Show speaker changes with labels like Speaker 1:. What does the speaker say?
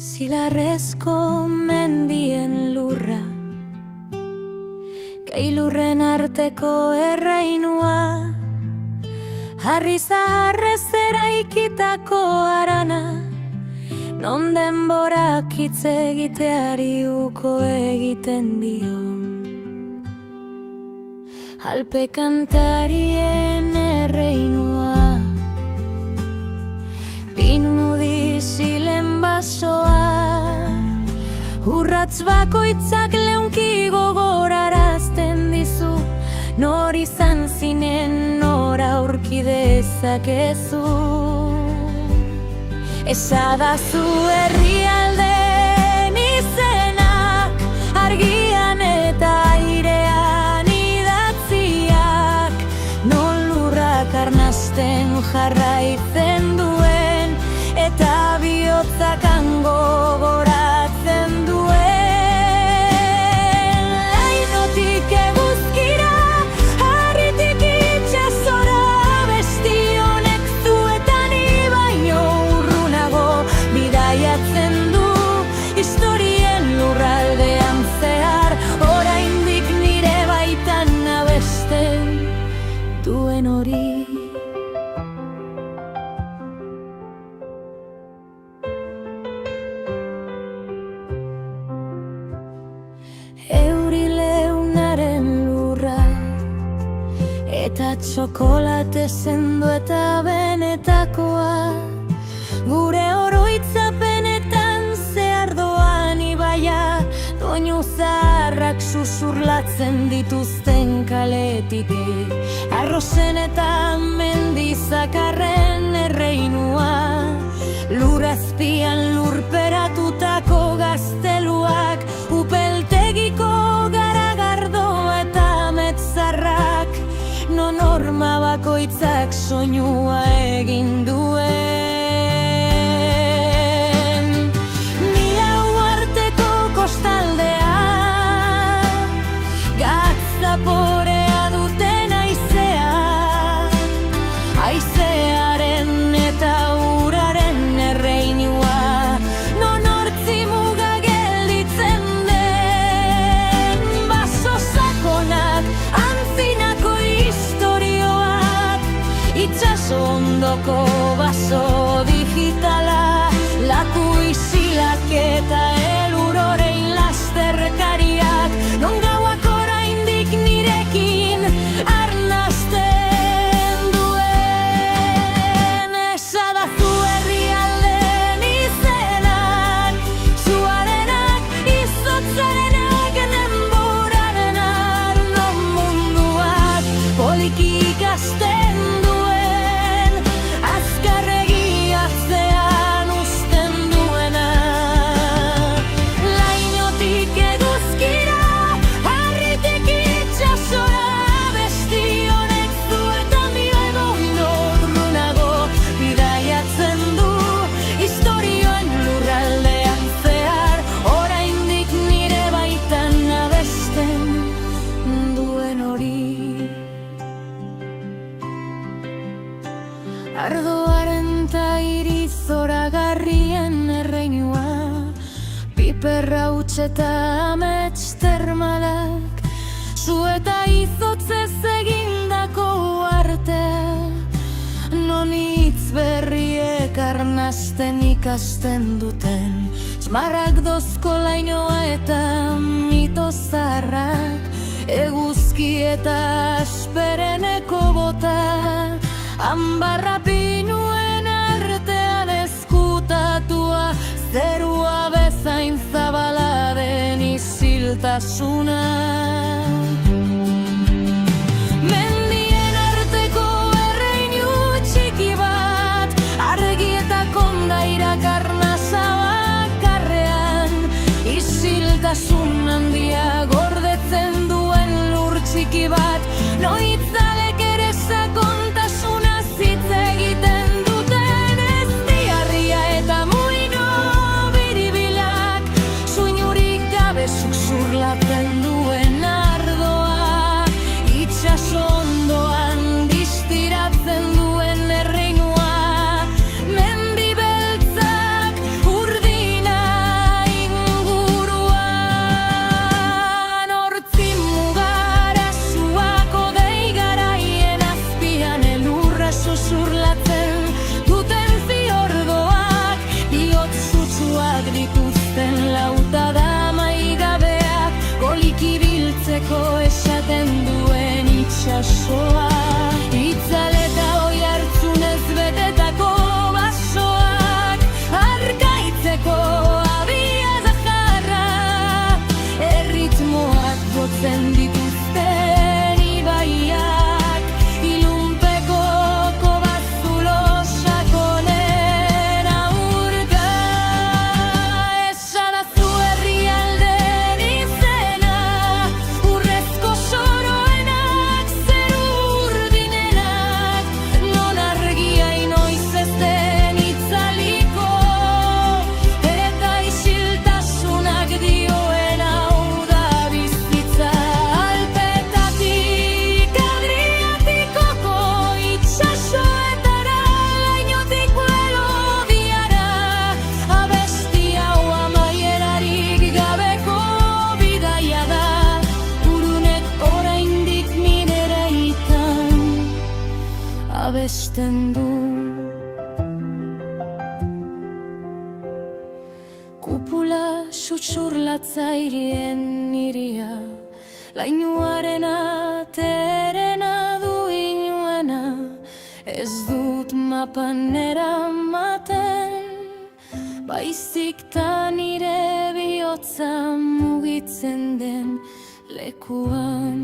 Speaker 1: Zilarrezko mendien lurra, gailurren arteko erreinua, harri zaharrez eraikitako harana, non denborak hitz egiteari uko egiten dio. Alpe kantarien erreinua, pinudi zilen basoa, urratz bakoitzak leunki gogorarazten dizu, nor izan zinen nor aurki dezakezu. Esadazu herrialden izenak, argian eta airean idatziak, non lurrak arnasten jarraitzen duen, eta bihotzak hango goratzen duen. Lainotik eguzkira, harritik itxasora, besti honek zuetan baino urrunago bidaiatzen du, historien lurraldean zehar, oraindik nire baitan abesten duen hori. Eurileunaren lurra, eta txokolate zendu eta benetakoa, gure oroitzapenetan zehar doan ibaia, doinu zaharrak susurlatzen dituzten kaletik, arrozen eta mendizakarren erreinua, lurazpian lurperatutako gazteluak, upeltegiko garagardo eta metzarrak, non horma bakoitzak soinua egin duen. Mila uarteko kostaldea, gatzaporea duten aizea, aizearen eta uraren erreinua, non hortzi muga gelditzen den, baso sakonak, antzinako istorioak, itxaso ondoko baso digitala, laku isilak eta elurorein lasterkariak, non gauak oraindik nirekin arnasten duen. Esadazu herrialden izenak, zuarenak, izotzarenak, denborarenak, non munduak poliki ikasten duen, azkarregi atzean uzten duena. Lainotik eguzkira, harritik itxasora, besti honek zuetan baino urrunago bidaiatzen du, historioen lurraldean zehar, oraindik nire baitan abesten duen hori. Ardoaren ta irizoragarrien erreinua, piperra huts eta amets termalak, zu eta izotzez egindako artea, non hitz berriek arnasten ikasten duten, smaragdozko lainoa eta mito zaharrak, eguzki eta aspereneko bota, ambarra pinuen artean ezkutatua, zerua bezain zabala den isiltasuna. Mendien arteko erreinu txiki bat, argi eta kondairak arnasa bakarrean, isiltasun handia gordetzen duen lur txiki bat, noitzalek ere sakontasuna hitz egiten duten, ez diarria eta muino biribilak, soinurik gabe susurlatzen duen ardoa, itxaso ondoan distiratzen duen erreinua, mendi beltzak urdina basoa, itzaleta oi hartzunez betetako basoak, arkaitzeko abia zaharra, erritmoak gotzen dituzten ibaiak, ilunpeko kobazulo sakonen aurka. Esadazu herrialden izena, urrezko soroenak, zeru urdinenak, non argia inoiz ez den itzaliko, eta isiltasunak dioen hau da bizitza. Alpetatik Adriatikoko itsasoetara, lainotik melodiara, abesti hau amaierarik gabeko bidaia da, urunek oraindik minereitan abesten du. Kupula xuxurlatzairien iria, lainuarena terena du inuena, ez dut mapan eramaten, baizik ta nire bihotza mugitzen den lekuan.